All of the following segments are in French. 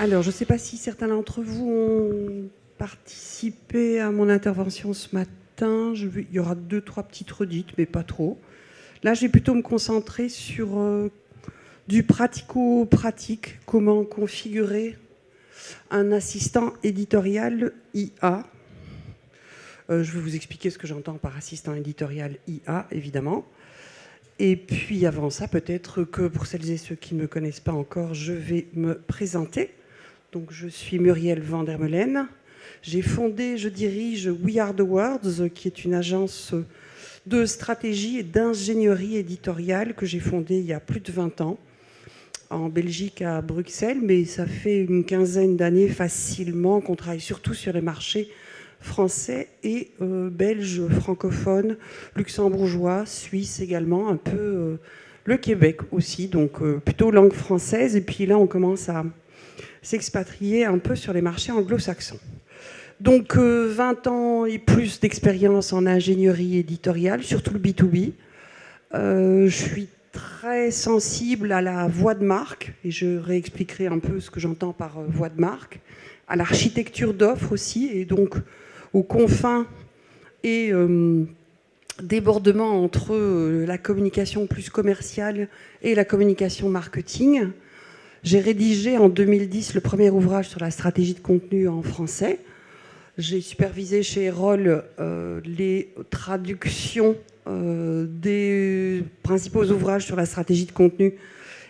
Alors, je ne sais pas si certains d'entre vous ont participé à mon intervention ce matin. Il y aura 2-3 petites redites, mais pas trop. Là, je vais plutôt me concentrer sur du pratico-pratique, comment configurer un assistant éditorial IA. Je vais vous expliquer ce que j'entends par assistant éditorial IA, évidemment. Et puis avant ça, peut-être que pour celles et ceux qui ne me connaissent pas encore, je vais me présenter. Donc, je suis Muriel Van der Meulen. J'ai fondé, je dirige We Are the Words, qui est une agence de stratégie et d'ingénierie éditoriale que j'ai fondée il y a plus de 20 ans, en Belgique, à Bruxelles. Mais ça fait une quinzaine d'années facilement qu'on travaille surtout sur les marchés français et belges, francophones, luxembourgeois, suisses également, un peu le Québec aussi, donc plutôt langue française. Et puis là, on commence à s'expatrier un peu sur les marchés anglo-saxons. Donc 20 ans et plus d'expérience en ingénierie éditoriale, surtout le B2B. Je suis très sensible à la voix de marque, et je réexpliquerai un peu ce que j'entends par voix de marque, à l'architecture d'offres aussi, et donc aux confins et débordements entre la communication plus commerciale et la communication marketing. J'ai rédigé en 2010 le premier ouvrage sur la stratégie de contenu en français. J'ai supervisé chez Erol les traductions des principaux ouvrages sur la stratégie de contenu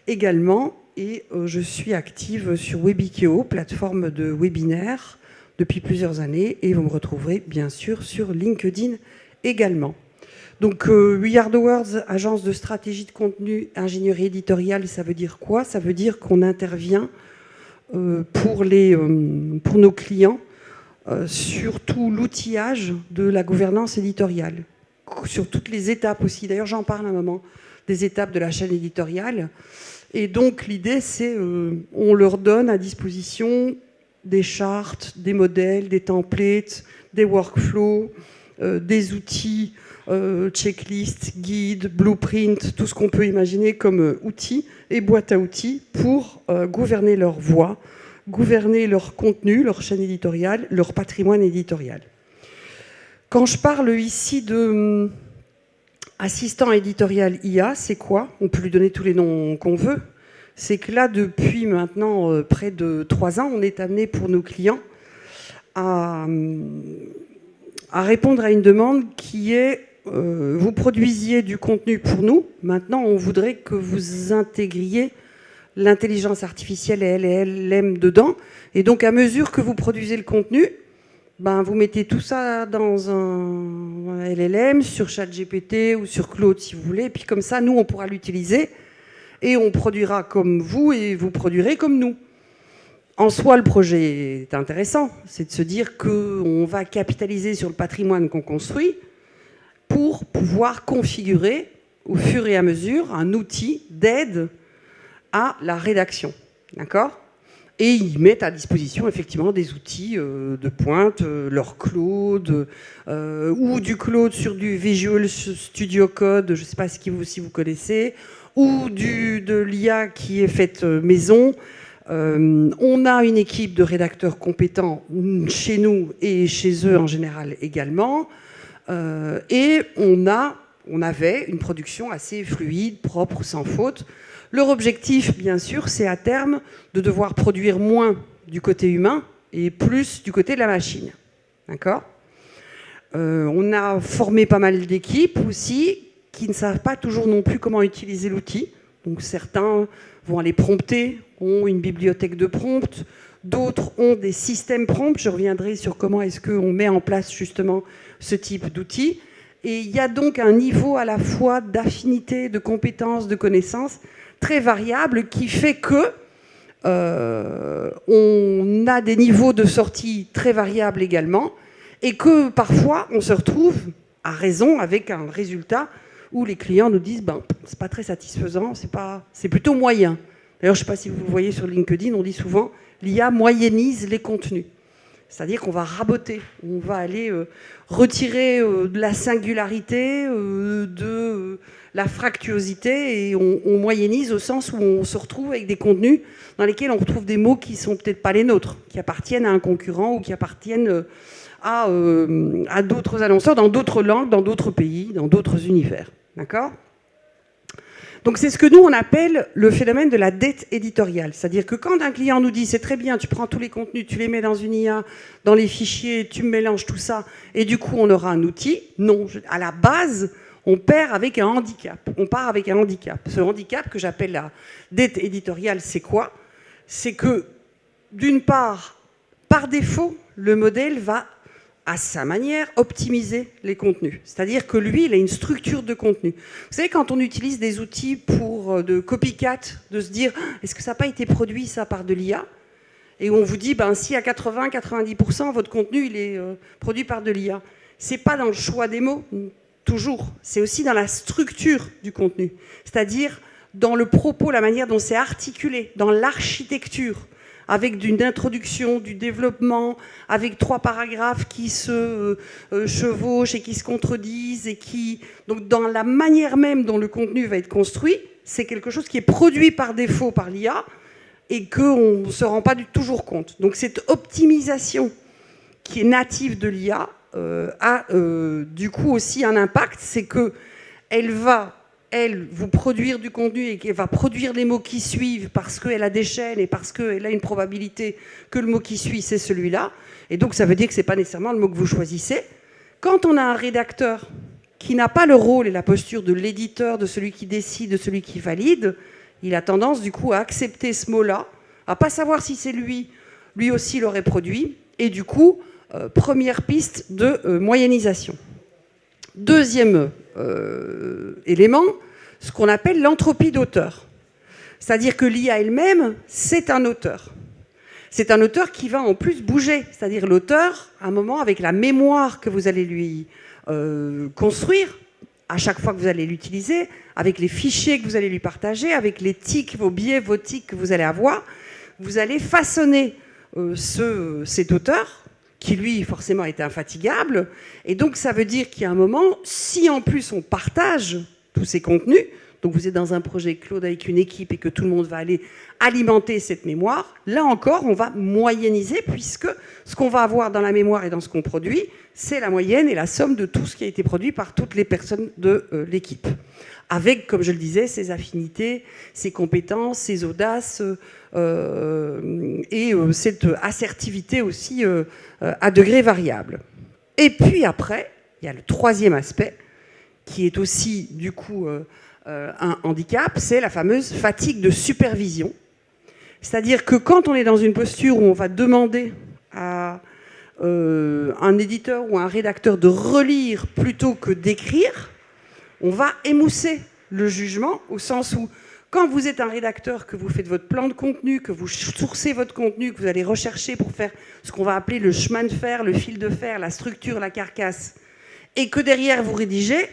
également. Et je suis active sur Webikeo, plateforme de webinaire, depuis plusieurs années. Et vous me retrouverez bien sûr sur LinkedIn également. Donc, We Are the Words, agence de stratégie de contenu, ingénierie éditoriale, ça veut dire quoi? Ça veut dire qu'on intervient pour nos clients sur tout l'outillage de la gouvernance éditoriale, sur toutes les étapes aussi. D'ailleurs, j'en parle à un moment, des étapes de la chaîne éditoriale. Et donc, l'idée, c'est on leur donne à disposition des chartes, des modèles, des templates, des workflows, des outils, checklist, guide, blueprint, tout ce qu'on peut imaginer comme outils et boîte à outils pour gouverner leur voix, gouverner leur contenu, leur chaîne éditoriale, leur patrimoine éditorial. Quand je parle ici de assistant éditorial IA, c'est quoi? On peut lui donner tous les noms qu'on veut. C'est que là, depuis maintenant près de 3 ans, on est amené pour nos clients à répondre à une demande qui est vous produisiez du contenu pour nous, maintenant on voudrait que vous intégriez l'intelligence artificielle et LLM dedans, et donc à mesure que vous produisez le contenu, vous mettez tout ça dans un LLM, sur ChatGPT ou sur Claude si vous voulez, et puis comme ça, nous on pourra l'utiliser, et on produira comme vous, et vous produirez comme nous. En soi, le projet est intéressant, c'est de se dire qu'on va capitaliser sur le patrimoine qu'on construit pour pouvoir configurer au fur et à mesure un outil d'aide à la rédaction. D'accord ? Et ils mettent à disposition effectivement des outils de pointe, leur Claude, ou du Claude sur du Visual Studio Code, je ne sais pas si vous connaissez, ou de l'IA qui est faite maison. On a une équipe de rédacteurs compétents chez nous et chez eux en général également. Et on avait une production assez fluide, propre, sans faute. Leur objectif, bien sûr, c'est à terme de devoir produire moins du côté humain et plus du côté de la machine. D'accord ? On a formé pas mal d'équipes aussi qui ne savent pas toujours non plus comment utiliser l'outil. Donc certains vont aller prompter, ont une bibliothèque de prompts, d'autres ont des systèmes prompts. Je reviendrai sur comment est-ce qu'on met en place justement ce type d'outils. Et il y a donc un niveau à la fois d'affinité, de compétences, de connaissances très variable qui fait que on a des niveaux de sortie très variables également et que parfois on se retrouve à raison avec un résultat où les clients nous disent c'est pas très satisfaisant, c'est plutôt moyen. D'ailleurs, je ne sais pas si vous le voyez sur LinkedIn, on dit souvent l'IA moyennise les contenus. C'est-à-dire qu'on va raboter, on va aller retirer de la singularité, de la fractuosité, et on moyennise au sens où on se retrouve avec des contenus dans lesquels on retrouve des mots qui sont peut-être pas les nôtres, qui appartiennent à un concurrent ou qui appartiennent à d'autres annonceurs, dans d'autres langues, dans d'autres pays, dans d'autres univers. D'accord ? Donc c'est ce que nous, on appelle le phénomène de la dette éditoriale. C'est-à-dire que quand un client nous dit « c'est très bien, tu prends tous les contenus, tu les mets dans une IA, dans les fichiers, tu mélanges tout ça, et du coup on aura un outil », non, à la base, on perd avec un handicap. On part avec un handicap. Ce handicap que j'appelle la dette éditoriale, c'est quoi ? C'est que, d'une part, par défaut, le modèle va à sa manière, optimiser les contenus. C'est-à-dire que lui, il a une structure de contenu. Vous savez, quand on utilise des outils pour de copycat, de se dire « est-ce que ça n'a pas été produit, ça, par de l'IA ?» Et on vous dit « si à 80-90%, votre contenu, il est produit par de l'IA », c'est pas dans le choix des mots, toujours. C'est aussi dans la structure du contenu. C'est-à-dire dans le propos, la manière dont c'est articulé, dans l'architecture, avec une introduction, du développement, avec 3 paragraphes qui se chevauchent et qui se contredisent, et qui... Donc dans la manière même dont le contenu va être construit, c'est quelque chose qui est produit par défaut par l'IA et qu'on ne se rend pas toujours compte. Donc cette optimisation qui est native de l'IA a du coup aussi un impact, c'est qu'elle va... elle, vous produire du contenu et qu'elle va produire les mots qui suivent parce qu'elle a des chaînes et parce qu'elle a une probabilité que le mot qui suit, c'est celui-là. Et donc, ça veut dire que ce n'est pas nécessairement le mot que vous choisissez. Quand on a un rédacteur qui n'a pas le rôle et la posture de l'éditeur, de celui qui décide, de celui qui valide, il a tendance, du coup, à accepter ce mot-là, à ne pas savoir si c'est lui aussi l'aurait produit. Et du coup, première piste de moyennisation. Deuxième élément, ce qu'on appelle l'entropie d'auteur. C'est-à-dire que l'IA elle-même, c'est un auteur. C'est un auteur qui va en plus bouger. C'est-à-dire l'auteur, à un moment, avec la mémoire que vous allez lui construire, à chaque fois que vous allez l'utiliser, avec les fichiers que vous allez lui partager, avec les tics, vos biais, vos tics que vous allez avoir, vous allez façonner cet auteur, qui lui, forcément, est infatigable. Et donc, ça veut dire qu'il y a un moment, si en plus on partage tous ces contenus, donc vous êtes dans un projet Claude avec une équipe et que tout le monde va aller alimenter cette mémoire, là encore, on va moyenniser, puisque ce qu'on va avoir dans la mémoire et dans ce qu'on produit, c'est la moyenne et la somme de tout ce qui a été produit par toutes les personnes de l'équipe. Avec, comme je le disais, ses affinités, ses compétences, ses audaces, et cette assertivité aussi à degré variable. Et puis après, il y a le troisième aspect, qui est aussi du coup un handicap, c'est la fameuse fatigue de supervision. C'est-à-dire que quand on est dans une posture où on va demander à un éditeur ou un rédacteur de relire plutôt que d'écrire, on va émousser le jugement, au sens où quand vous êtes un rédacteur, que vous faites votre plan de contenu, que vous sourcez votre contenu, que vous allez rechercher pour faire ce qu'on va appeler le chemin de fer, le fil de fer, la structure, la carcasse, et que derrière vous rédigez,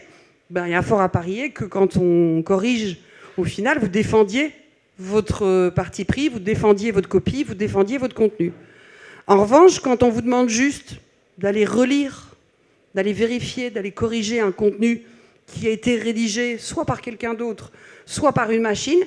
il y a fort à parier que quand on corrige, au final, vous défendiez votre parti pris, vous défendiez votre copie, vous défendiez votre contenu. En revanche, quand on vous demande juste d'aller relire, d'aller vérifier, d'aller corriger un contenu qui a été rédigé soit par quelqu'un d'autre, soit par une machine,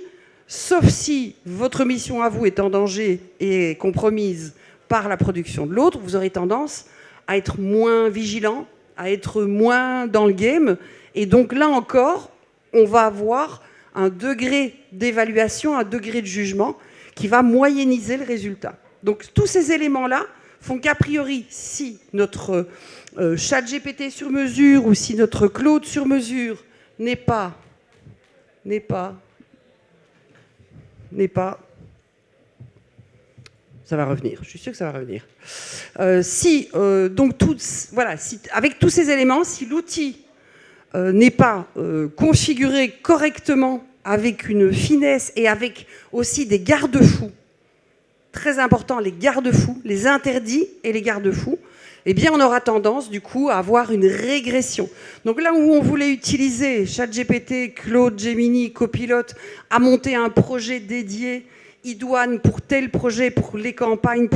sauf si votre mission à vous est en danger et compromise par la production de l'autre, vous aurez tendance à être moins vigilant, à être moins dans le game. Et donc là encore, on va avoir un degré d'évaluation, un degré de jugement qui va moyenniser le résultat. Donc tous ces éléments-là font qu'a priori, si notre ChatGPT sur mesure ou si notre Claude sur mesure n'est pas, ça va revenir, je suis sûre que ça va revenir. Avec tous ces éléments, si l'outil n'est pas configuré correctement, avec une finesse et avec aussi des garde-fous, très important, les garde-fous, les interdits et les garde-fous, eh bien on aura tendance du coup à avoir une régression. Donc là où on voulait utiliser ChatGPT, Claude, Gemini, Copilot, à monter un projet dédié idoine pour tel projet, pour les campagnes,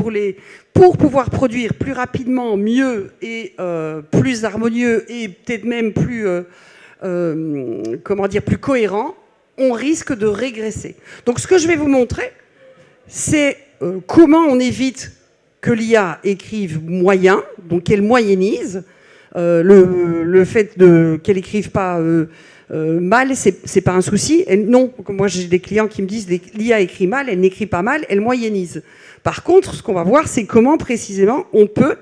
pour pouvoir produire plus rapidement, mieux et plus harmonieux et peut-être même plus, plus cohérent, on risque de régresser. Donc ce que je vais vous montrer, c'est comment on évite que l'IA écrive moyen, donc qu'elle moyennise. Le fait qu'elle écrive pas mal, c'est pas un souci. Non, moi j'ai des clients qui me disent l'IA écrit mal, elle n'écrit pas mal, elle moyennise. Par contre, ce qu'on va voir, c'est comment précisément on peut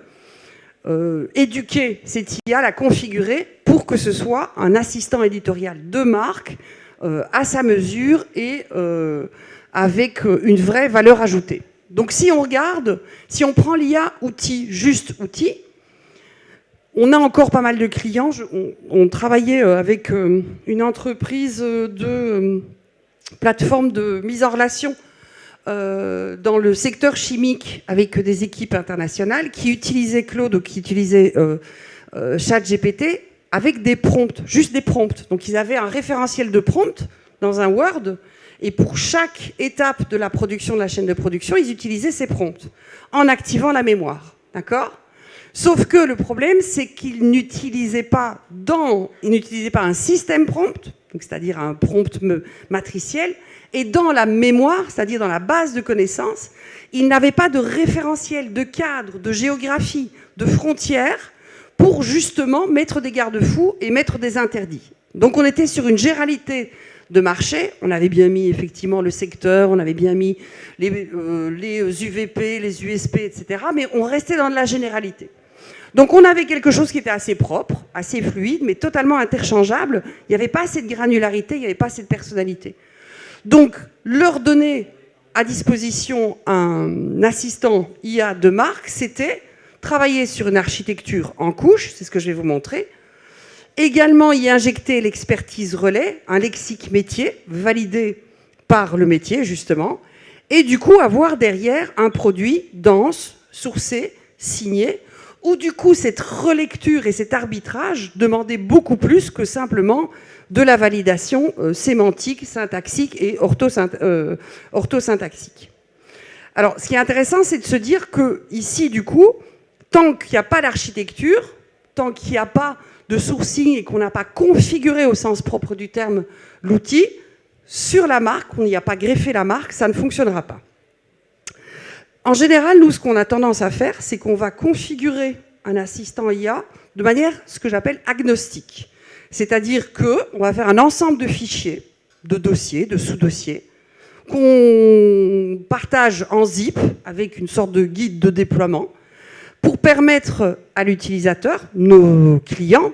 éduquer cette IA, la configurer pour que ce soit un assistant éditorial de marque à sa mesure et avec une vraie valeur ajoutée. Donc si on regarde, si on prend l'IA outil, juste outil, on a encore pas mal de clients. On travaillait avec une entreprise de plateforme de mise en relation dans le secteur chimique avec des équipes internationales qui utilisaient Claude ou qui utilisaient ChatGPT avec des prompts, juste des prompts. Donc ils avaient un référentiel de prompts dans un Word et pour chaque étape de la production, de la chaîne de production, ils utilisaient ces prompts en activant la mémoire. D'accord ? Sauf que le problème, c'est qu'ils n'utilisaient pas un système prompt, c'est-à-dire un prompt matriciel, et dans la mémoire, c'est-à-dire dans la base de connaissances, ils n'avaient pas de référentiel, de cadre, de géographie, de frontières pour justement mettre des garde-fous et mettre des interdits. Donc on était sur une généralité de marché, on avait bien mis effectivement le secteur, on avait bien mis les UVP, les USP, etc., mais on restait dans de la généralité. Donc on avait quelque chose qui était assez propre, assez fluide, mais totalement interchangeable. Il n'y avait pas assez de granularité, il n'y avait pas assez de personnalité. Donc leur donner à disposition un assistant IA de marque, c'était travailler sur une architecture en couche, c'est ce que je vais vous montrer. Également y injecter l'expertise relais, un lexique métier validé par le métier justement, et du coup avoir derrière un produit dense, sourcé, signé, où du coup cette relecture et cet arbitrage demandaient beaucoup plus que simplement de la validation sémantique, syntaxique et orthosyntaxique. Alors ce qui est intéressant, c'est de se dire que ici du coup, tant qu'il n'y a pas d'architecture, tant qu'il n'y a pas de sourcing et qu'on n'a pas configuré au sens propre du terme l'outil, sur la marque, on n'y a pas greffé la marque, ça ne fonctionnera pas. En général, nous, ce qu'on a tendance à faire, c'est qu'on va configurer un assistant IA de manière, ce que j'appelle agnostique. C'est-à-dire qu'on va faire un ensemble de fichiers, de dossiers, de sous-dossiers, qu'on partage en zip avec une sorte de guide de déploiement pour permettre à l'utilisateur, nos clients,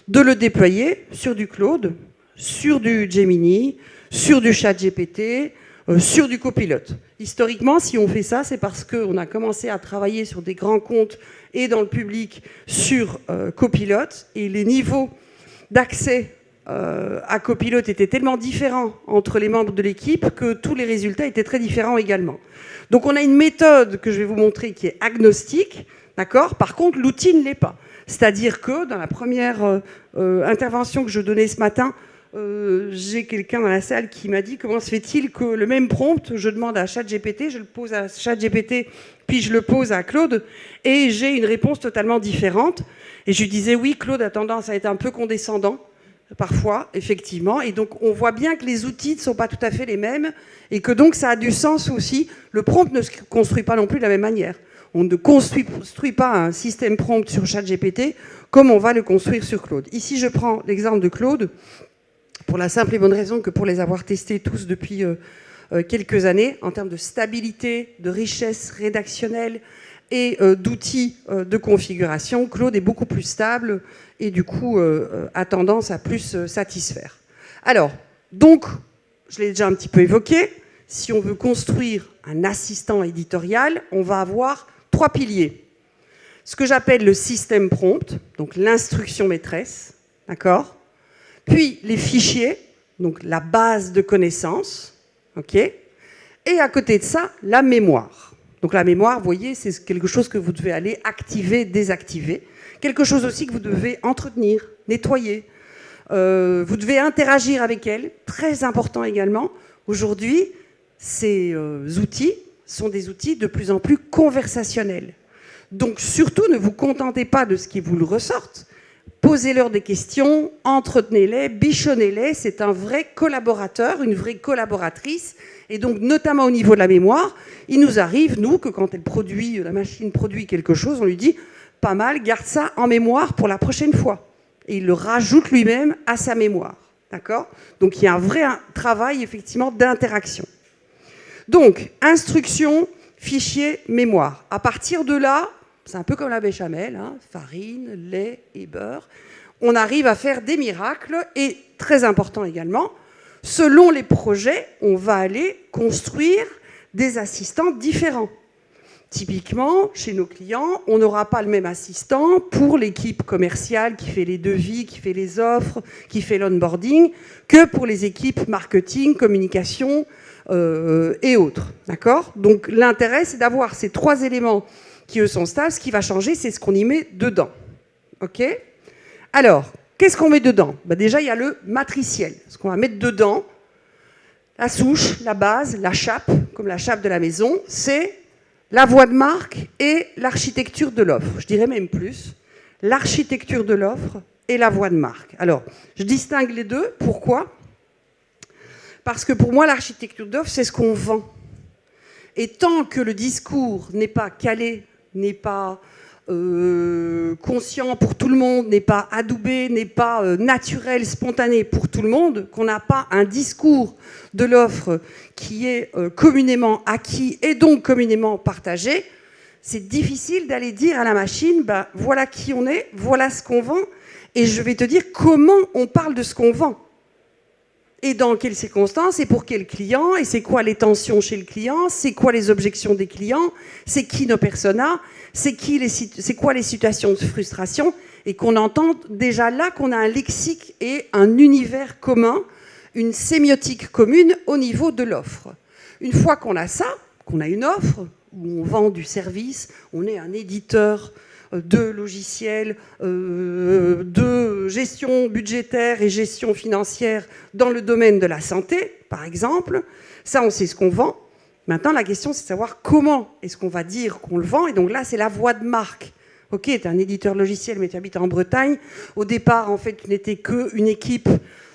de le déployer sur du Claude, sur du Gemini, sur du ChatGPT, sur du Copilot. Historiquement, si on fait ça, c'est parce qu'on a commencé à travailler sur des grands comptes et dans le public sur Copilot, et les niveaux d'accès à Copilot étaient tellement différents entre les membres de l'équipe que tous les résultats étaient très différents également. Donc on a une méthode que je vais vous montrer qui est agnostique, d'accord ? Par contre, l'outil ne l'est pas. C'est-à-dire que dans la première intervention que je donnais ce matin, j'ai quelqu'un dans la salle qui m'a dit comment se fait-il que le même prompt, je demande à ChatGPT, je le pose à ChatGPT, puis je le pose à Claude, et j'ai une réponse totalement différente. Et je lui disais, oui, Claude a tendance à être un peu condescendant, parfois, effectivement, et donc on voit bien que les outils ne sont pas tout à fait les mêmes, et que donc ça a du sens aussi. Le prompt ne se construit pas non plus de la même manière. On ne construit pas un système prompt sur ChatGPT comme on va le construire sur Claude. Ici, je prends l'exemple de Claude, pour la simple et bonne raison que pour les avoir testés tous depuis quelques années, en termes de stabilité, de richesse rédactionnelle et d'outils de configuration, Claude est beaucoup plus stable et du coup a tendance à plus satisfaire. Alors, donc, je l'ai déjà un petit peu évoqué, si on veut construire un assistant éditorial, on va avoir 3 piliers. Ce que j'appelle le système prompt, donc l'instruction maîtresse, d'accord ? Puis les fichiers, donc la base de connaissances, ok ? Et à côté de ça, la mémoire. Donc la mémoire, vous voyez, c'est quelque chose que vous devez aller activer, désactiver. Quelque chose aussi que vous devez entretenir, nettoyer. Vous devez interagir avec elle, très important également. Aujourd'hui, ces outils sont des outils de plus en plus conversationnels. Donc surtout, ne vous contentez pas de ce qui vous le ressortent. Posez-leur des questions, entretenez-les, bichonnez-les. C'est un vrai collaborateur, une vraie collaboratrice. Et donc, notamment au niveau de la mémoire, il nous arrive, nous, que quand la machine produit quelque chose, on lui dit « pas mal, garde ça en mémoire pour la prochaine fois ». Et il le rajoute lui-même à sa mémoire. D'accord ? Donc, il y a un vrai travail, effectivement, d'interaction. Donc, instruction, fichier, mémoire. À partir de là, c'est un peu comme la béchamel, hein, farine, lait et beurre. On arrive à faire des miracles et, très important également, selon les projets, on va aller construire des assistants différents. Typiquement, chez nos clients, on n'aura pas le même assistant pour l'équipe commerciale qui fait les devis, qui fait les offres, qui fait l'onboarding, que pour les équipes marketing, communication et autres. D'accord ? Donc l'intérêt, c'est d'avoir ces 3 éléments qui, eux, sont stables. Ce qui va changer, c'est ce qu'on y met dedans. OK ? Alors, qu'est-ce qu'on met dedans ? Déjà, il y a le matriciel. Ce qu'on va mettre dedans, la souche, la base, la chape, comme la chape de la maison, c'est la voie de marque et l'architecture de l'offre. Je dirais même plus, l'architecture de l'offre et la voie de marque. Alors, je distingue les deux. Pourquoi ? Parce que pour moi, l'architecture d'offre, c'est ce qu'on vend. Et tant que le discours n'est pas calé, n'est pas conscient pour tout le monde, n'est pas adoubé, n'est pas naturel, spontané pour tout le monde, qu'on n'a pas un discours de l'offre qui est communément acquis et donc communément partagé, c'est difficile d'aller dire à la machine, voilà qui on est, voilà ce qu'on vend, et je vais te dire comment on parle de ce qu'on vend. Et dans quelles circonstances, et pour quel client, et c'est quoi les tensions chez le client, c'est quoi les objections des clients, c'est qui nos personas, c'est quoi les situations de frustration, et qu'on entend déjà là qu'on a un lexique et un univers commun, une sémiotique commune au niveau de l'offre. Une fois qu'on a ça, qu'on a une offre, où on vend du service, on est un éditeur de logiciels, de gestion budgétaire et gestion financière dans le domaine de la santé, par exemple. Ça, on sait ce qu'on vend. Maintenant, la question, c'est de savoir comment est-ce qu'on va dire qu'on le vend. Et donc là, c'est la voie de marque. Ok, tu es un éditeur logiciel, mais tu habites en Bretagne. Au départ, en fait, tu n'étais qu'une équipe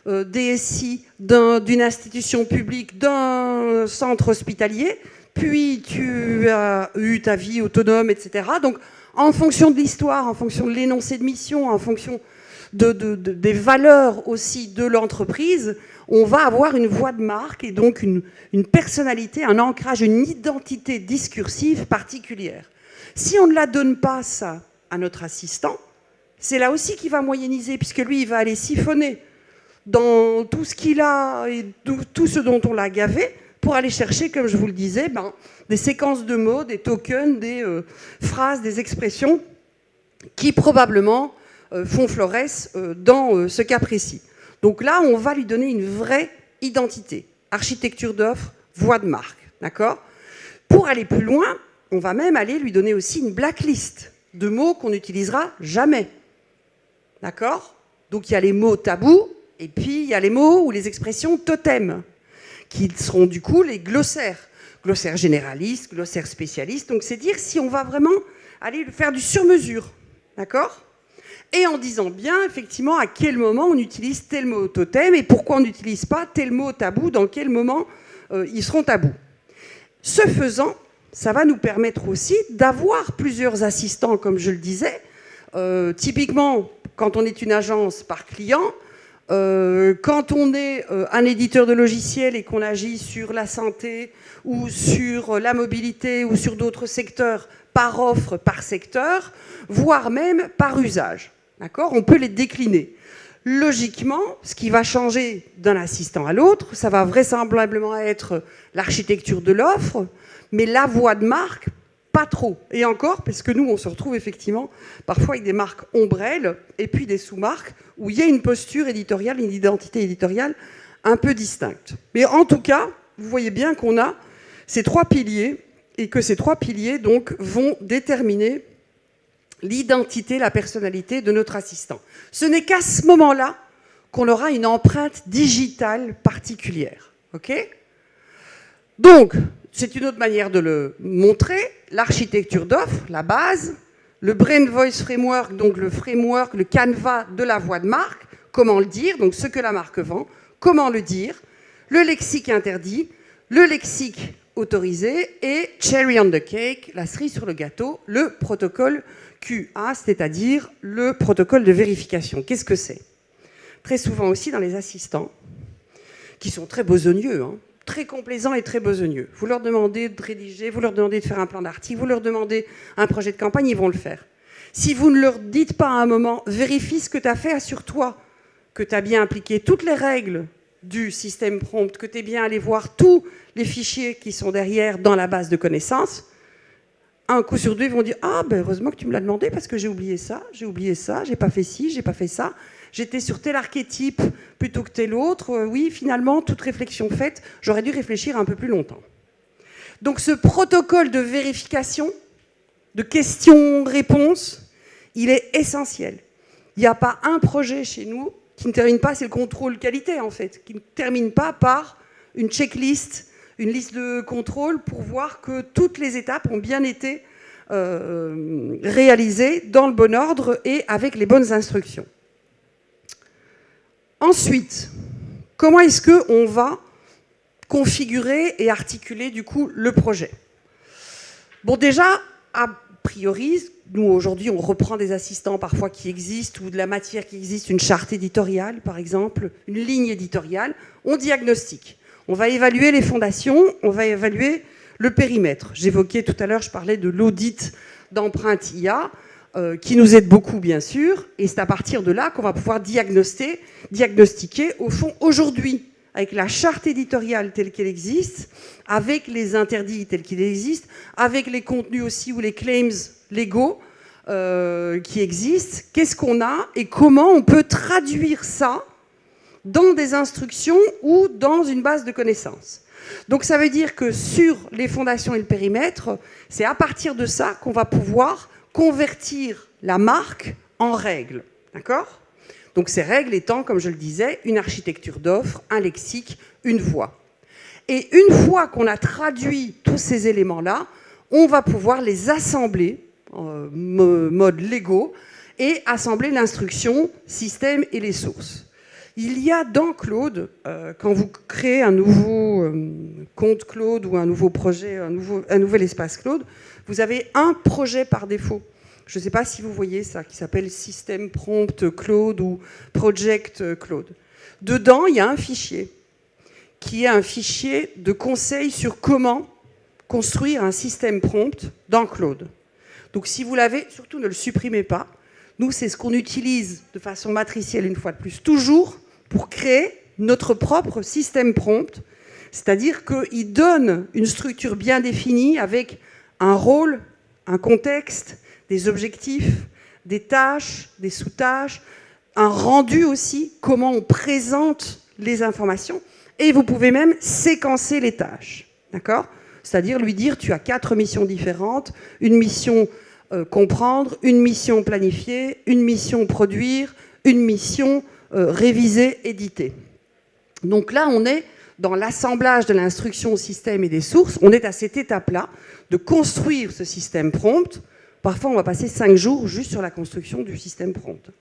DSI d'une institution publique, d'un centre hospitalier. Puis, tu as eu ta vie autonome, etc. Donc, en fonction de l'histoire, en fonction de l'énoncé de mission, en fonction des valeurs aussi de l'entreprise, on va avoir une voie de marque et donc une personnalité, un ancrage, une identité discursive particulière. Si on ne la donne pas, ça, à notre assistant, c'est là aussi qu'il va moyenniser, puisque lui, il va aller siphonner dans tout ce qu'il a et tout ce dont on l'a gavé, pour aller chercher, comme je vous le disais, des séquences de mots, des tokens, des phrases, des expressions qui probablement font florès dans ce cas précis. Donc là, on va lui donner une vraie identité. Architecture d'offre, voie de marque. D'accord ? Pour aller plus loin, on va même aller lui donner aussi une blacklist de mots qu'on n'utilisera jamais. D'accord ? Donc il y a les mots tabous, et puis il y a les mots ou les expressions totems, qui seront du coup les glossaires. Glossaire généraliste, glossaire spécialiste. Donc c'est dire si on va vraiment aller faire du sur-mesure. D'accord ? Et en disant bien, effectivement, à quel moment on utilise tel mot totem et pourquoi on n'utilise pas tel mot tabou, dans quel moment ils seront tabous. Ce faisant, ça va nous permettre aussi d'avoir plusieurs assistants, comme je le disais. Typiquement, quand on est une agence par client, quand on est un éditeur de logiciels et qu'on agit sur la santé ou sur la mobilité ou sur d'autres secteurs par offre, par secteur, voire même par usage. D'accord ? On peut les décliner. Logiquement, ce qui va changer d'un assistant à l'autre, ça va vraisemblablement être l'architecture de l'offre, mais la voie de marque, pas trop. Et encore, parce que nous, on se retrouve effectivement parfois avec des marques ombrelles et puis des sous-marques où il y a une posture éditoriale, une identité éditoriale un peu distincte. Mais en tout cas, vous voyez bien qu'on a ces 3 piliers et que ces 3 piliers donc vont déterminer l'identité, la personnalité de notre assistant. Ce n'est qu'à ce moment-là qu'on aura une empreinte digitale particulière. Ok ? Donc, c'est une autre manière de le montrer. L'architecture d'offre, la base, le Brain Voice Framework, donc le framework, le canevas de la voix de marque, comment le dire, donc ce que la marque vend, comment le dire, le lexique interdit, le lexique autorisé et cherry on the cake, la cerise sur le gâteau, le protocole QA, c'est-à-dire le protocole de vérification. Qu'est-ce que c'est? Très souvent aussi dans les assistants, qui sont très besogneux, hein, très complaisants et très besogneux. Vous leur demandez de rédiger, vous leur demandez de faire un plan d'article, vous leur demandez un projet de campagne, ils vont le faire. Si vous ne leur dites pas à un moment, vérifie ce que tu as fait, assure-toi que tu as bien appliqué toutes les règles du système prompt, que tu es bien allé voir tous les fichiers qui sont derrière dans la base de connaissances, un coup sur deux, ils vont dire « Ah, ben heureusement que tu me l'as demandé parce que j'ai oublié ça, j'ai pas fait ci, j'ai pas fait ça. J'étais sur tel archétype plutôt que tel autre. Oui, finalement, toute réflexion faite, j'aurais dû réfléchir un peu plus longtemps. » Donc ce protocole de vérification, de questions-réponses, il est essentiel. Il n'y a pas un projet chez nous qui ne termine pas, c'est le contrôle qualité en fait, qui ne termine pas par une checklist, une liste de contrôle pour voir que toutes les étapes ont bien été réalisées dans le bon ordre et avec les bonnes instructions. Ensuite, comment est-ce qu'on va configurer et articuler du coup le projet? Bon, déjà, a priori, nous aujourd'hui on reprend des assistants parfois qui existent ou de la matière qui existe, une charte éditoriale par exemple, une ligne éditoriale, on diagnostique. On va évaluer les fondations, on va évaluer le périmètre. J'évoquais tout à l'heure, je parlais de l'audit d'empreinte IA, qui nous aide beaucoup bien sûr, et c'est à partir de là qu'on va pouvoir diagnostiquer au fond aujourd'hui, avec la charte éditoriale telle qu'elle existe, avec les interdits tels qu'ils existent, avec les contenus aussi ou les claims légaux qui existent, qu'est-ce qu'on a et comment on peut traduire ça dans des instructions ou dans une base de connaissances. Donc ça veut dire que sur les fondations et le périmètre, c'est à partir de ça qu'on va pouvoir convertir la marque en règles. D'accord ? Donc ces règles étant, comme je le disais, une architecture d'offre, un lexique, une voix. Et une fois qu'on a traduit tous ces éléments-là, on va pouvoir les assembler en mode Lego et assembler l'instruction, système et les sources. Il y a dans Claude, quand vous créez un nouveau compte Claude ou un nouveau projet, un nouvel espace Claude, vous avez un projet par défaut. Je ne sais pas si vous voyez ça, qui s'appelle System Prompt Claude ou Project Claude. Dedans, il y a un fichier, qui est un fichier de conseils sur comment construire un système prompt dans Claude. Donc si vous l'avez, surtout ne le supprimez pas. Nous, c'est ce qu'on utilise de façon matricielle, une fois de plus, toujours pour créer notre propre système prompt. C'est-à-dire qu'il donne une structure bien définie avec un rôle, un contexte, des objectifs, des tâches, des sous-tâches, un rendu aussi, comment on présente les informations. Et vous pouvez même séquencer les tâches. D'accord ? C'est-à-dire lui dire, tu as 4 missions différentes, une mission comprendre, une mission planifier, une mission produire, une mission réviser, éditer. Donc là, on est dans l'assemblage de l'instruction au système et des sources. On est à cette étape-là de construire ce système prompt. Parfois, on va passer 5 jours juste sur la construction du système prompt.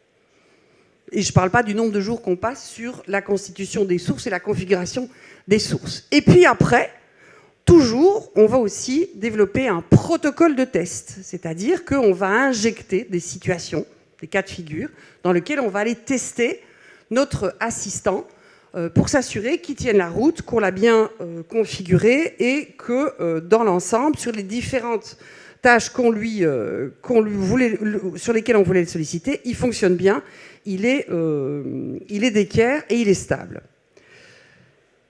Et je ne parle pas du nombre de jours qu'on passe sur la constitution des sources et la configuration des sources. Et puis après, toujours, on va aussi développer un protocole de test, c'est-à-dire qu'on va injecter des situations, des cas de figure, dans lesquels on va aller tester notre assistant pour s'assurer qu'il tienne la route, qu'on l'a bien configuré et que dans l'ensemble, sur les différentes tâches sur lesquelles on voulait le solliciter, il fonctionne bien, il est d'équerre et il est stable.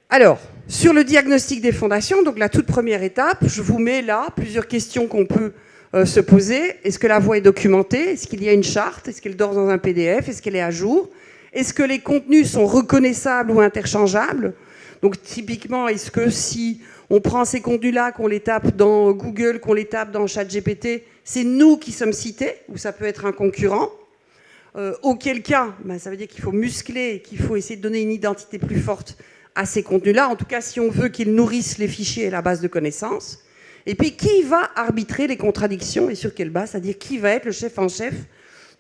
Alors, sur le diagnostic des fondations, donc la toute première étape, je vous mets là plusieurs questions qu'on peut se poser. Est-ce que la voix est documentée? Est-ce qu'il y a une charte? Est-ce qu'elle dort dans un PDF? Est-ce qu'elle est à jour? Est-ce que les contenus sont reconnaissables ou interchangeables? Donc typiquement, est-ce que si on prend ces contenus-là, qu'on les tape dans Google, qu'on les tape dans ChatGPT, c'est nous qui sommes cités ou ça peut être un concurrent? Auquel cas, ça veut dire qu'il faut muscler, qu'il faut essayer de donner une identité plus forte à ces contenus-là, en tout cas si on veut qu'ils nourrissent les fichiers et la base de connaissances. Et puis qui va arbitrer les contradictions et sur quelle base, c'est-à-dire qui va être le chef en chef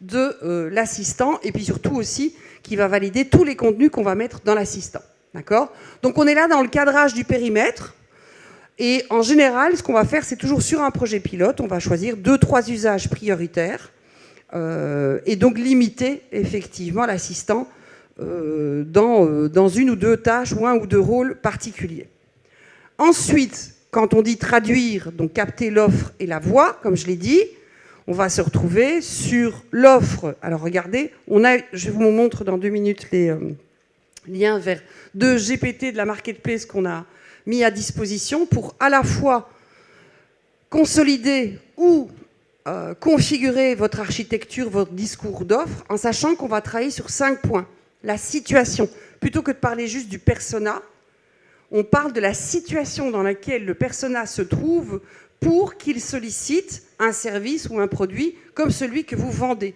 de l'assistant, et puis surtout aussi qui va valider tous les contenus qu'on va mettre dans l'assistant. D'accord ? Donc on est là dans le cadrage du périmètre, et en général, ce qu'on va faire, c'est toujours sur un projet pilote, on va choisir 2-3 usages prioritaires, et donc limiter effectivement l'assistant dans une ou deux tâches ou un ou deux rôles particuliers. Ensuite, quand on dit traduire, donc capter l'offre et la voix, comme je l'ai dit, on va se retrouver sur l'offre. Alors regardez, je vous montre dans 2 minutes les liens vers 2 GPT de la marketplace qu'on a mis à disposition pour à la fois consolider ou configurer votre architecture, votre discours d'offre, en sachant qu'on va travailler sur 5 points. La situation. Plutôt que de parler juste du persona, on parle de la situation dans laquelle le persona se trouve pour qu'il sollicite un service ou un produit comme celui que vous vendez.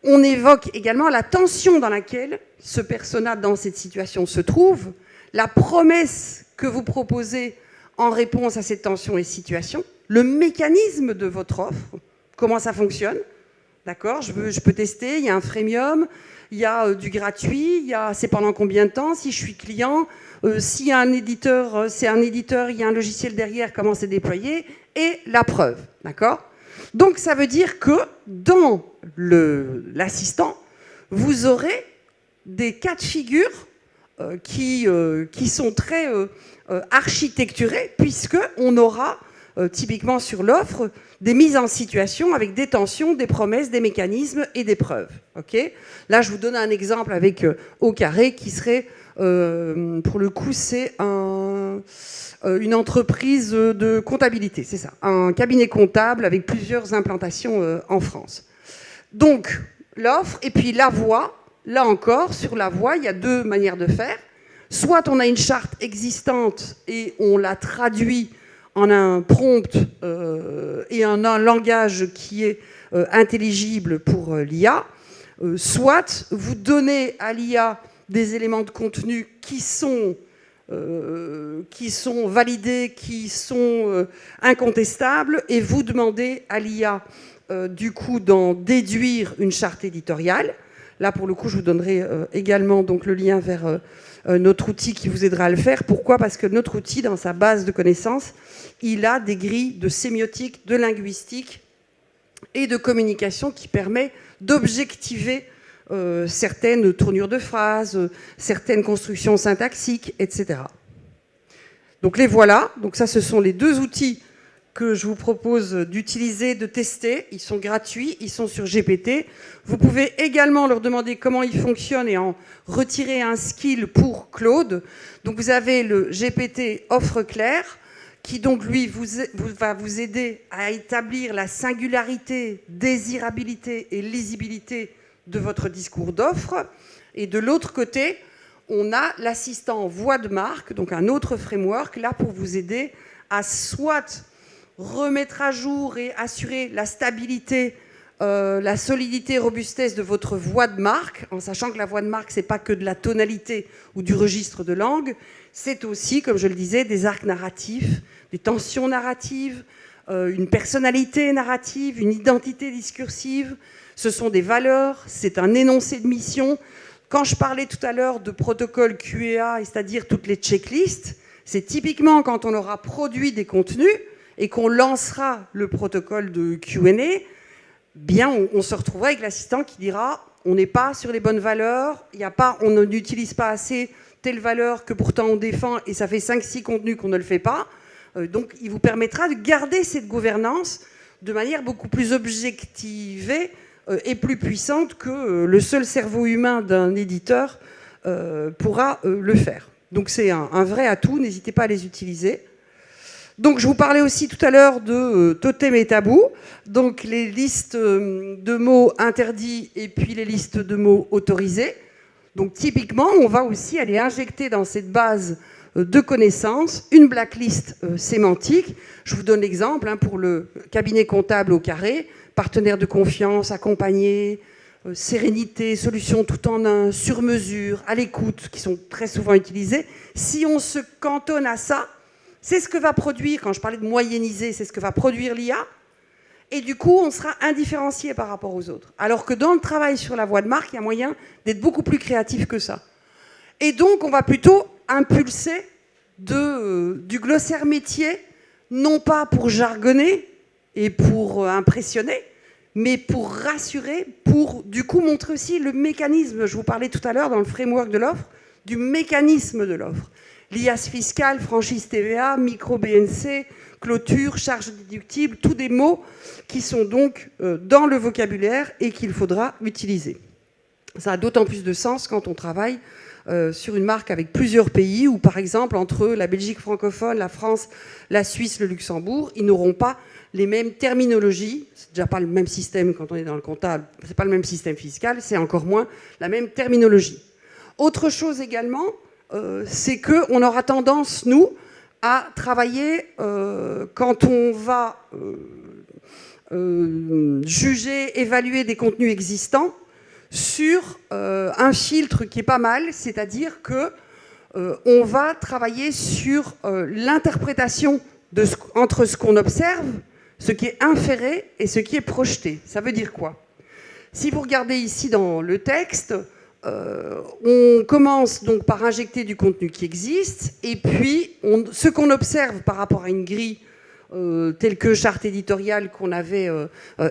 On évoque également la tension dans laquelle ce persona dans cette situation se trouve, la promesse que vous proposez en réponse à cette tension et situation, le mécanisme de votre offre, comment ça fonctionne, d'accord, je peux tester, il y a un freemium, il y a du gratuit, c'est pendant combien de temps, si je suis client, s'il y a un éditeur, c'est un éditeur, il y a un logiciel derrière, comment c'est déployé, et la preuve, d'accord ? Donc ça veut dire que dans l'assistant, vous aurez des cas de figure qui sont très architecturés, puisqu'on aura typiquement sur l'offre des mises en situation avec des tensions, des promesses, des mécanismes et des preuves. Okay ? Là, je vous donne un exemple avec Au Carré qui serait, pour le coup, c'est une entreprise de comptabilité, c'est ça, un cabinet comptable avec plusieurs implantations en France. Donc, l'offre et puis la voix, là encore, sur la voix, il y a 2 manières de faire. Soit on a une charte existante et on la traduit en un prompt et en un langage qui est intelligible pour l'IA, soit vous donnez à l'IA des éléments de contenu qui sont validés, qui sont incontestables, et vous demandez à l'IA du coup d'en déduire une charte éditoriale. Là, pour le coup, je vous donnerai également donc, le lien vers notre outil qui vous aidera à le faire. Pourquoi ? Parce que notre outil, dans sa base de connaissances, il a des grilles de sémiotique, de linguistique et de communication qui permet d'objectiver certaines tournures de phrases, certaines constructions syntaxiques, etc. Donc les voilà. Donc ça, ce sont les 2 outils que je vous propose d'utiliser, de tester. Ils sont gratuits, ils sont sur GPT. Vous pouvez également leur demander comment ils fonctionnent et en retirer un skill pour Claude. Donc vous avez le GPT Offre Claire qui donc lui va vous aider à établir la singularité, désirabilité et lisibilité de votre discours d'offre. Et de l'autre côté, on a l'assistant voix de marque, donc un autre framework là pour vous aider à soit remettre à jour et assurer la stabilité, la solidité et robustesse de votre voix de marque, en sachant que la voix de marque, c'est pas que de la tonalité ou du registre de langue, c'est aussi, comme je le disais, des arcs narratifs, des tensions narratives, une personnalité narrative, une identité discursive. Ce sont des valeurs, c'est un énoncé de mission. Quand je parlais tout à l'heure de protocole QA, c'est-à-dire toutes les checklists, c'est typiquement quand on aura produit des contenus et qu'on lancera le protocole de Q&A, bien on se retrouvera avec l'assistant qui dira on n'est pas sur les bonnes valeurs, on n'utilise pas assez telle valeur que pourtant on défend et ça fait 5-6 contenus qu'on ne le fait pas. Donc il vous permettra de garder cette gouvernance de manière beaucoup plus objectivée et plus puissante que le seul cerveau humain d'un éditeur pourra le faire. Donc c'est un vrai atout, n'hésitez pas à les utiliser. Donc je vous parlais aussi tout à l'heure de totem et tabou, donc les listes de mots interdits et puis les listes de mots autorisés. Donc typiquement, on va aussi aller injecter dans cette base de connaissances une blacklist sémantique. Je vous donne l'exemple pour le cabinet comptable Au Carré, partenaire de confiance, accompagné, sérénité, solution tout en un, sur mesure, à l'écoute, qui sont très souvent utilisées, si on se cantonne à ça, c'est ce que va produire, quand je parlais de moyenniser, c'est ce que va produire l'IA, et du coup, on sera indifférencié par rapport aux autres. Alors que dans le travail sur la voie de marque, il y a moyen d'être beaucoup plus créatif que ça. Et donc, on va plutôt impulser du glossaire métier, non pas pour jargonner et pour impressionner, mais pour rassurer, pour du coup montrer aussi le mécanisme, je vous parlais tout à l'heure dans le framework de l'offre, du mécanisme de l'offre. L'IAS fiscale, franchise TVA, micro-BNC, clôture, charge déductible, tous des mots qui sont donc dans le vocabulaire et qu'il faudra utiliser. Ça a d'autant plus de sens quand on travaille sur une marque avec plusieurs pays, ou par exemple entre la Belgique francophone, la France, la Suisse, le Luxembourg, ils n'auront pas les mêmes terminologies. C'est déjà pas le même système quand on est dans le comptable, c'est pas le même système fiscal, c'est encore moins la même terminologie. Autre chose également, c'est qu'on aura tendance, nous, à travailler quand on va juger, évaluer des contenus existants sur un filtre qui est pas mal, c'est-à-dire que on va travailler sur l'interprétation entre ce qu'on observe, ce qui est inféré et ce qui est projeté. Ça veut dire quoi? Si vous regardez ici dans le texte, on commence donc par injecter du contenu qui existe, et puis ce qu'on observe par rapport à une grille telle que charte éditoriale qu'on avait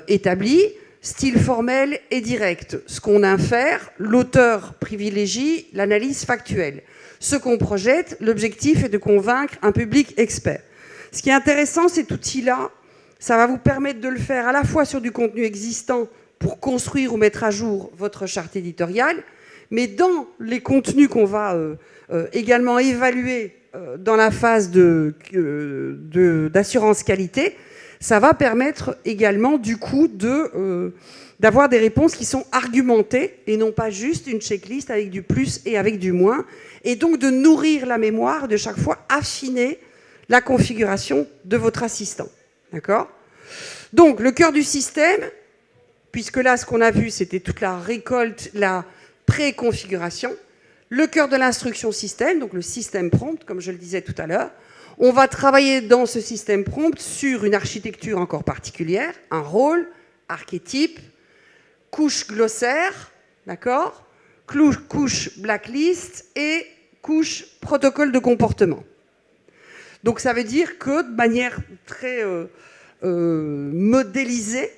établie, style formel et direct. Ce qu'on infère, l'auteur privilégie l'analyse factuelle. Ce qu'on projette, l'objectif est de convaincre un public expert. Ce qui est intéressant, cet outil-là, ça va vous permettre de le faire à la fois sur du contenu existant pour construire ou mettre à jour votre charte éditoriale, mais dans les contenus qu'on va également évaluer dans la phase d'assurance qualité, ça va permettre également du coup d'avoir des réponses qui sont argumentées et non pas juste une checklist avec du plus et avec du moins, et donc de nourrir la mémoire, de chaque fois affiner la configuration de votre assistant. D'accord? Donc le cœur du système, puisque là ce qu'on a vu c'était toute la récolte, la pré-configuration, le cœur de l'instruction système, donc le système prompt, comme je le disais tout à l'heure. On va travailler dans ce système prompt sur une architecture encore particulière, un rôle, archétype, couche glossaire, d'accord, couche blacklist et couche protocole de comportement. Donc ça veut dire que de manière très modélisée,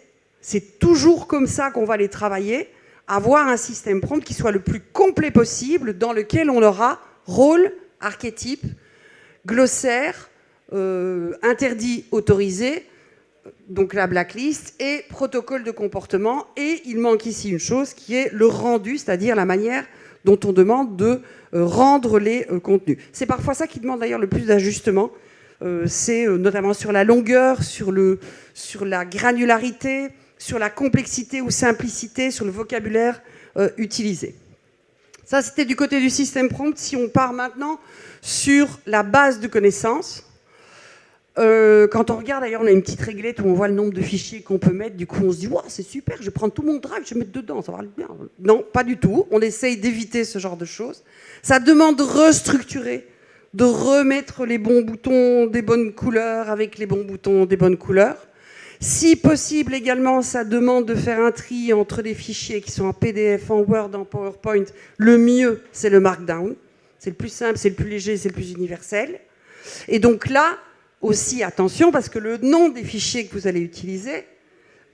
c'est toujours comme ça qu'on va les travailler, avoir un système prompt qui soit le plus complet possible, dans lequel on aura rôle, archétype, glossaire, interdit, autorisé, donc la blacklist, et protocole de comportement. Et il manque ici une chose qui est le rendu, c'est-à-dire la manière dont on demande de rendre les contenus. C'est parfois ça qui demande d'ailleurs le plus d'ajustements. C'est notamment sur la longueur, sur la granularité, sur la complexité ou simplicité, sur le vocabulaire utilisé. Ça, c'était du côté du système prompt. Si on part maintenant sur la base de connaissances, quand on regarde, d'ailleurs, on a une petite réglette où on voit le nombre de fichiers qu'on peut mettre. Du coup, on se dit, wow, c'est super, je vais prendre tout mon drive, je vais mettre dedans, ça va aller bien. Non, pas du tout. On essaye d'éviter ce genre de choses. Ça demande de restructurer, de remettre les bons boutons des bonnes couleurs avec les bons boutons des bonnes couleurs. Si possible également, ça demande de faire un tri entre des fichiers qui sont en PDF, en Word, en PowerPoint. Le mieux, c'est le Markdown. C'est le plus simple, c'est le plus léger, c'est le plus universel. Et donc là, aussi attention, parce que le nom des fichiers que vous allez utiliser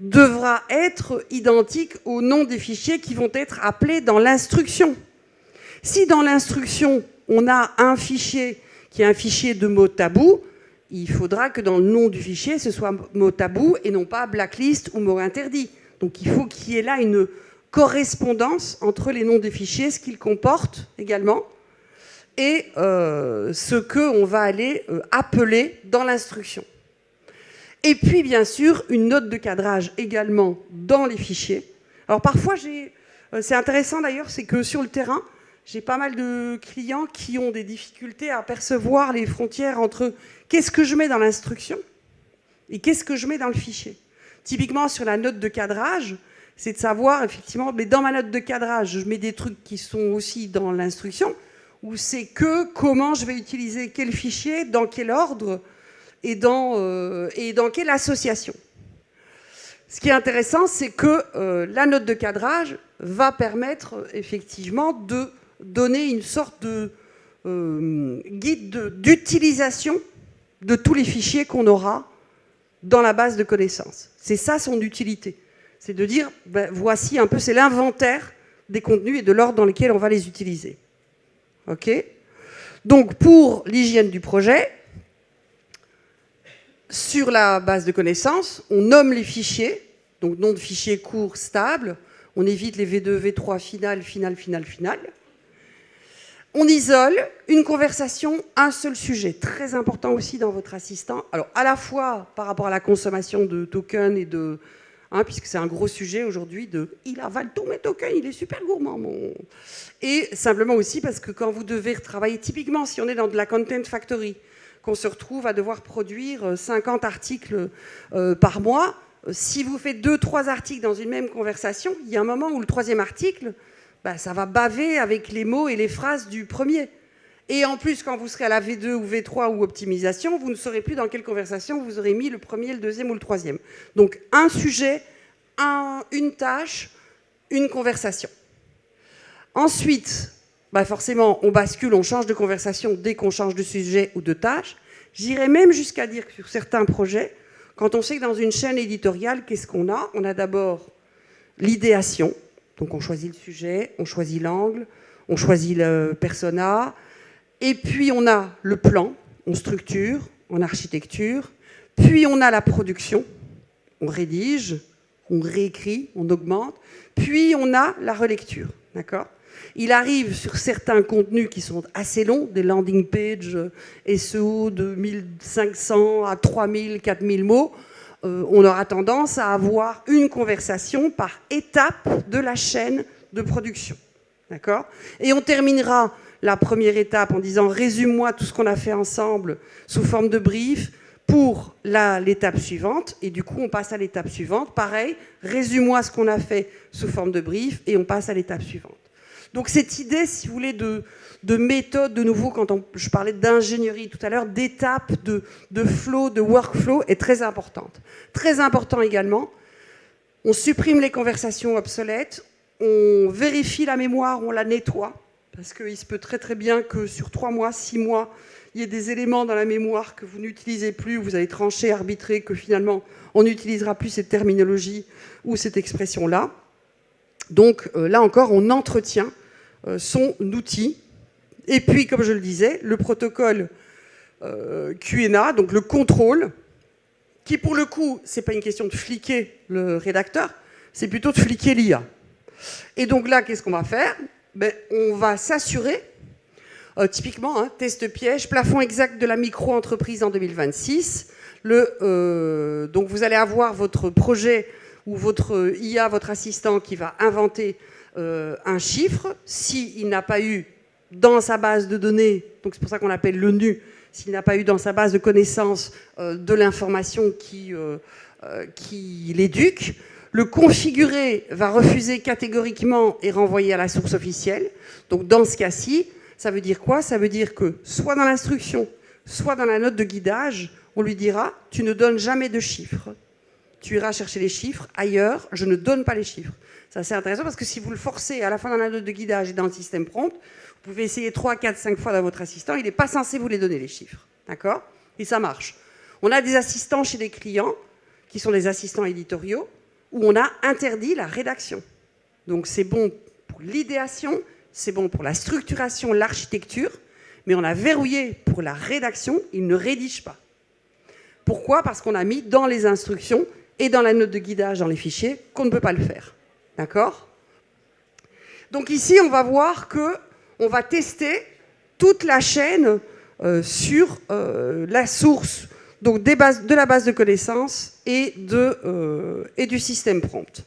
devra être identique au nom des fichiers qui vont être appelés dans l'instruction. Si dans l'instruction, on a un fichier qui est un fichier de mots tabous, il faudra que dans le nom du fichier, ce soit mot tabou et non pas blacklist ou mot interdit. Donc il faut qu'il y ait là une correspondance entre les noms des fichiers, ce qu'ils comportent également, et ce qu'on va aller appeler dans l'instruction. Et puis bien sûr, une note de cadrage également dans les fichiers. Alors parfois, c'est intéressant d'ailleurs, c'est que sur le terrain, j'ai pas mal de clients qui ont des difficultés à percevoir les frontières entre qu'est-ce que je mets dans l'instruction et qu'est-ce que je mets dans le fichier. Typiquement, sur la note de cadrage, c'est de savoir, effectivement, mais dans ma note de cadrage, je mets des trucs qui sont aussi dans l'instruction, où c'est que comment je vais utiliser quel fichier, dans quel ordre et dans quelle association. Ce qui est intéressant, c'est que la note de cadrage va permettre effectivement de donner une sorte de guide d'utilisation de tous les fichiers qu'on aura dans la base de connaissances. C'est ça son utilité. C'est de dire, ben, voici un peu, c'est l'inventaire des contenus et de l'ordre dans lequel on va les utiliser. OK ? Donc, pour l'hygiène du projet, sur la base de connaissances, on nomme les fichiers, donc nom de fichier court, stable. On évite les V2, V3, final. On isole une conversation, un seul sujet. Très important aussi dans votre assistant. Alors, à la fois par rapport à la consommation de tokens et de... puisque c'est un gros sujet aujourd'hui il avale tous mes tokens, il est super gourmand. Et simplement aussi parce que quand vous devez retravailler, typiquement si on est dans de la content factory, qu'on se retrouve à devoir produire 50 articles par mois, si vous faites 2-3 articles dans une même conversation, il y a un moment où le troisième article, ça va baver avec les mots et les phrases du premier. Et en plus, quand vous serez à la V2 ou V3 ou optimisation, vous ne saurez plus dans quelle conversation vous aurez mis le premier, le deuxième ou le troisième. Donc, un sujet, une tâche, une conversation. Ensuite, forcément, on bascule, on change de conversation dès qu'on change de sujet ou de tâche. J'irais même jusqu'à dire que sur certains projets, quand on sait que dans une chaîne éditoriale, qu'est-ce qu'on a ? On a d'abord l'idéation. Donc, on choisit le sujet, on choisit l'angle, on choisit le persona. Et puis, on a le plan, on structure, en architecture. Puis, on a la production, on rédige, on réécrit, on augmente. Puis, on a la relecture, d'accord ? Il arrive sur certains contenus qui sont assez longs, des landing pages SEO de 1500 à 3000, 4000 mots, on aura tendance à avoir une conversation par étape de la chaîne de production, d'accord ? Et on terminera la première étape en disant « résume-moi tout ce qu'on a fait ensemble sous forme de brief pour l'étape suivante ». Et du coup, on passe à l'étape suivante. Pareil, résume-moi ce qu'on a fait sous forme de brief et on passe à l'étape suivante. Donc cette idée, si vous voulez, de méthode, de nouveau, quand je parlais d'ingénierie tout à l'heure, d'étape, de flow, de workflow, est très importante. Très important également, on supprime les conversations obsolètes, on vérifie la mémoire, on la nettoie. Parce qu'il se peut très très bien que sur 3 mois, 6 mois, il y ait des éléments dans la mémoire que vous n'utilisez plus, vous allez trancher, arbitrer, que finalement on n'utilisera plus cette terminologie ou cette expression-là. Donc là encore, on entretient son outil. Et puis, comme je le disais, le protocole Q&A, donc le contrôle, qui pour le coup, c'est pas une question de fliquer le rédacteur, c'est plutôt de fliquer l'IA. Et donc là, qu'est-ce qu'on va faire ? On va s'assurer, typiquement, test piège, plafond exact de la micro-entreprise en 2026. Donc vous allez avoir votre projet ou votre IA, votre assistant qui va inventer un chiffre. S'il n'a pas eu dans sa base de données, donc c'est pour ça qu'on l'appelle le nu, s'il n'a pas eu dans sa base de connaissances de l'information qui l'éduque, le configuré va refuser catégoriquement et renvoyer à la source officielle. Donc dans ce cas-ci, ça veut dire quoi ? Ça veut dire que soit dans l'instruction, soit dans la note de guidage, on lui dira « tu ne donnes jamais de chiffres. Tu iras chercher les chiffres ailleurs, je ne donne pas les chiffres ». Ça c'est intéressant parce que si vous le forcez à la fois dans la note de guidage et dans le système prompt, vous pouvez essayer 3, 4, 5 fois dans votre assistant, il n'est pas censé vous les donner les chiffres. D'accord ? Et ça marche. On a des assistants chez des clients qui sont des assistants éditoriaux où on a interdit la rédaction. Donc c'est bon pour l'idéation, c'est bon pour la structuration, l'architecture, mais on a verrouillé pour la rédaction, il ne rédige pas. Pourquoi ? Parce qu'on a mis dans les instructions et dans la note de guidage dans les fichiers qu'on ne peut pas le faire. D'accord ? Donc ici, on va voir qu'on va tester toute la chaîne sur la source donc de la base de connaissances et du système prompt.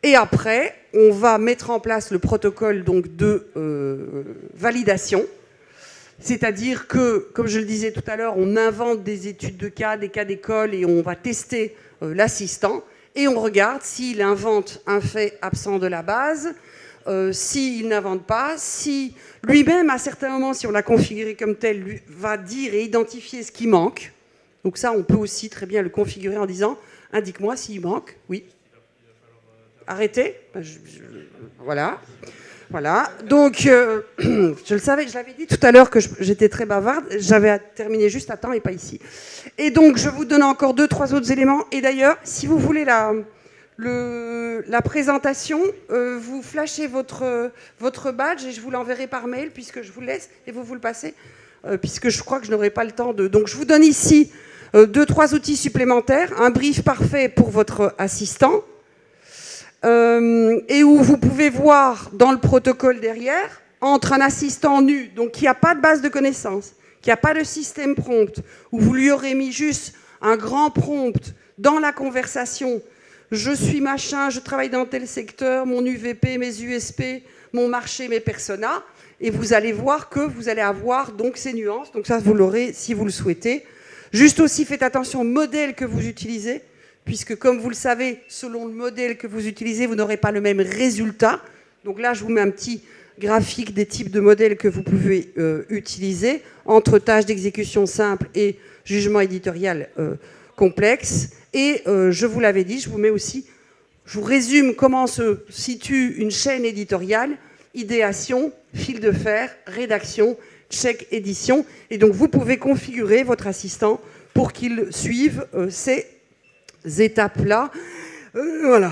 Et après, on va mettre en place le protocole donc, de validation. C'est-à-dire que, comme je le disais tout à l'heure, on invente des études de cas, des cas d'école, et on va tester l'assistant. et on regarde s'il invente un fait absent de la base, s'il n'invente pas, si lui-même, à certains moments, si on l'a configuré comme tel, lui, va dire et identifier ce qui manque. Donc ça, on peut aussi très bien le configurer en disant « indique-moi s'il manque ». Oui. Arrêtez. Voilà. Voilà. Donc, je le savais, je l'avais dit tout à l'heure que j'étais très bavarde. J'avais terminé juste à temps et pas ici. Et donc, je vous donne encore 2-3 autres éléments. Et d'ailleurs, si vous voulez la présentation, vous flashez votre badge et je vous l'enverrai par mail puisque je vous le laisse et vous le passez puisque je crois que je n'aurai pas le temps de... Donc, je vous donne ici 2-3 outils supplémentaires. Un brief parfait pour votre assistant. Et où vous pouvez voir dans le protocole derrière, entre un assistant nu, donc qui n'a pas de base de connaissances, qui n'a pas de système prompt, où vous lui aurez mis juste un grand prompt dans la conversation, je suis machin, je travaille dans tel secteur, mon UVP, mes USP, mon marché, mes personas, et vous allez voir que vous allez avoir donc ces nuances, donc ça vous l'aurez si vous le souhaitez. Juste aussi, faites attention au modèle que vous utilisez, puisque comme vous le savez, selon le modèle que vous utilisez, vous n'aurez pas le même résultat. Donc là, je vous mets un petit graphique des types de modèles que vous pouvez utiliser, entre tâches d'exécution simple et jugement éditorial complexe. Et je vous l'avais dit, je vous résume comment se situe une chaîne éditoriale, idéation, fil de fer, rédaction, check, édition. Et donc, vous pouvez configurer votre assistant pour qu'il suive ces étapes-là. Voilà.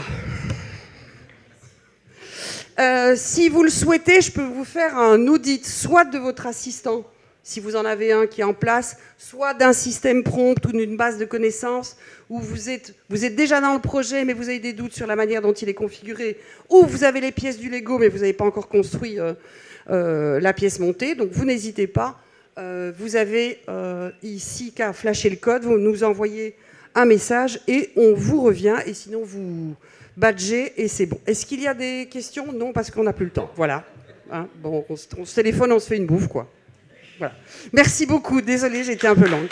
Si vous le souhaitez, je peux vous faire un audit, soit de votre assistant, si vous en avez un qui est en place, soit d'un système prompt ou d'une base de connaissances, où vous êtes déjà dans le projet, mais vous avez des doutes sur la manière dont il est configuré, ou vous avez les pièces du Lego, mais vous n'avez pas encore construit la pièce montée. Donc vous n'hésitez pas. Vous avez ici qu'à flasher le code, vous nous envoyez un message et on vous revient, et sinon vous badgez et c'est bon. Est-ce qu'il y a des questions? Non, parce qu'on n'a plus le temps. Voilà. Hein, bon, on se téléphone, on se fait une bouffe, quoi. Voilà. Merci beaucoup. Désolée, j'ai été un peu longue.